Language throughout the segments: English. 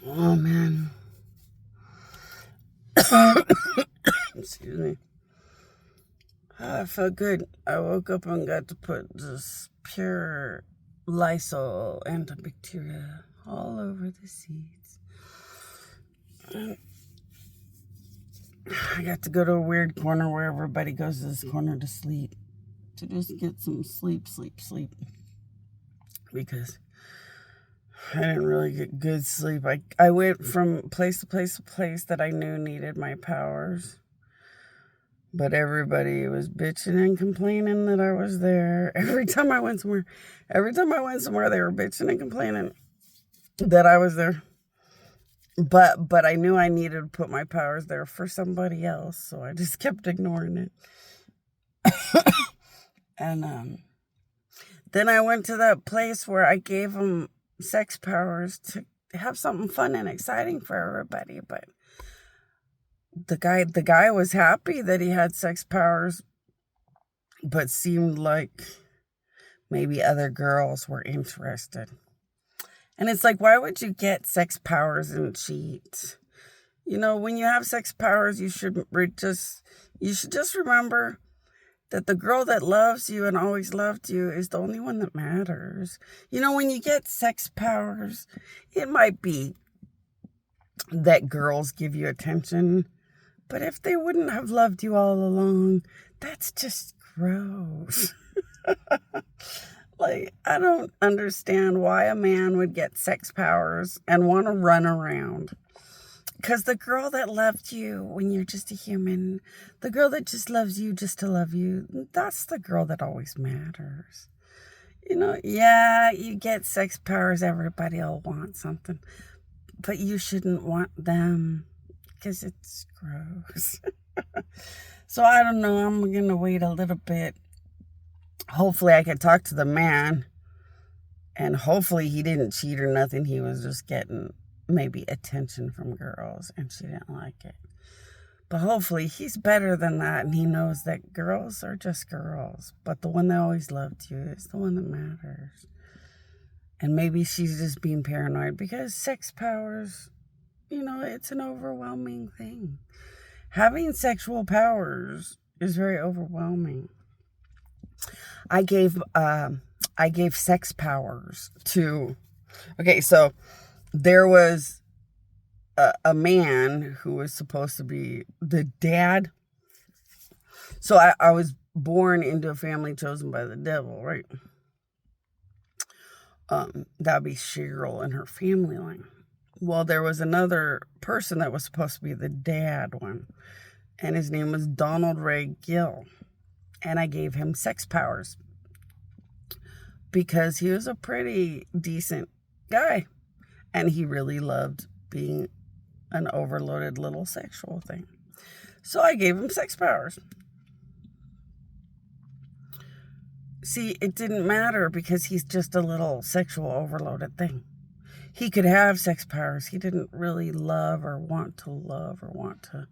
Oh, man. Excuse me. I felt good. I woke up and got to put this pure Lysol antibacterial all over the seats. And I got to go to a weird corner where everybody goes to this corner to sleep. To just get some sleep. Because I didn't really get good sleep. I went from place to place that I knew needed my powers. But everybody was bitching and complaining that I was there. Every time I went somewhere, they were bitching and complaining that I was there. But I knew I needed to put my powers there for somebody else, so I just kept ignoring it. And then I went to that place where I gave them sex powers to have something fun and exciting for everybody. But the guy was happy that he had sex powers, but seemed like maybe other girls were interested. And it's like, why would you get sex powers and cheat? You know, when you have sex powers, you should just remember that the girl that loves you and always loved you is the only one that matters. You know, when you get sex powers, it might be that girls give you attention, but if they wouldn't have loved you all along, that's just gross. Like, I don't understand why a man would get sex powers and want to run around. Because the girl that loved you when you're just a human, the girl that just loves you just to love you, that's the girl that always matters. You know, yeah, you get sex powers, everybody will want something. But you shouldn't want them because it's gross. So I don't know, I'm going to wait a little bit. Hopefully I could talk to the man, and hopefully he didn't cheat or nothing. He was just getting maybe attention from girls and she didn't like it. But hopefully he's better than that, and he knows that girls are just girls, but the one that always loved you is the one that matters. And maybe she's just being paranoid because sex powers, you know, it's an overwhelming thing. Having sexual powers is very overwhelming. I gave sex powers to, okay, so there was a man who was supposed to be the dad. So I was born into a family chosen by the devil, right? That'd be Cheryl and her family line. Well, there was another person that was supposed to be the dad one, and his name was Donald Ray Gill. And I gave him sex powers because he was a pretty decent guy. And he really loved being an overloaded little sexual thing. So I gave him sex powers. See, it didn't matter because he's just a little sexual overloaded thing. He could have sex powers. He didn't really love or want to.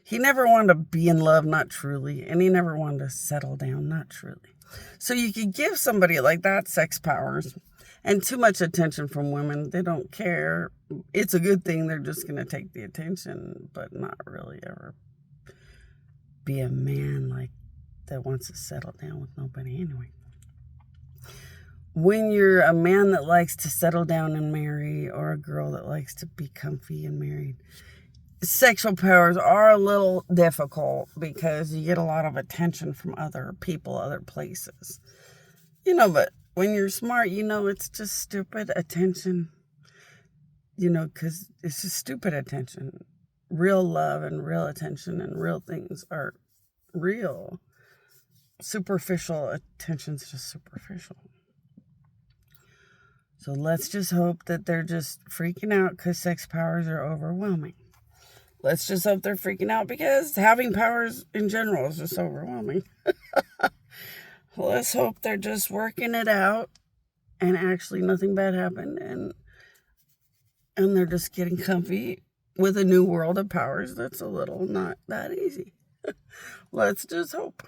He never wanted to be in love, not truly. And he never wanted to settle down, not truly. So you could give somebody like that sex powers and too much attention from women. They don't care. It's a good thing. They're just going to take the attention, but not really ever be a man like that wants to settle down with nobody anyway. When you're a man that likes to settle down and marry, or a girl that likes to be comfy and married, sexual powers are a little difficult because you get a lot of attention from other people, other places. You know, but when you're smart, you know it's just stupid attention. You know, because it's just stupid attention. Real love and real attention and real things are real. Superficial attention's just superficial. So let's just hope that they're just freaking out because sex powers are overwhelming. Let's just hope they're freaking out because having powers in general is just overwhelming. Let's hope they're just working it out and actually nothing bad happened and they're just getting comfy with a new world of powers that's a little not that easy. Let's just hope.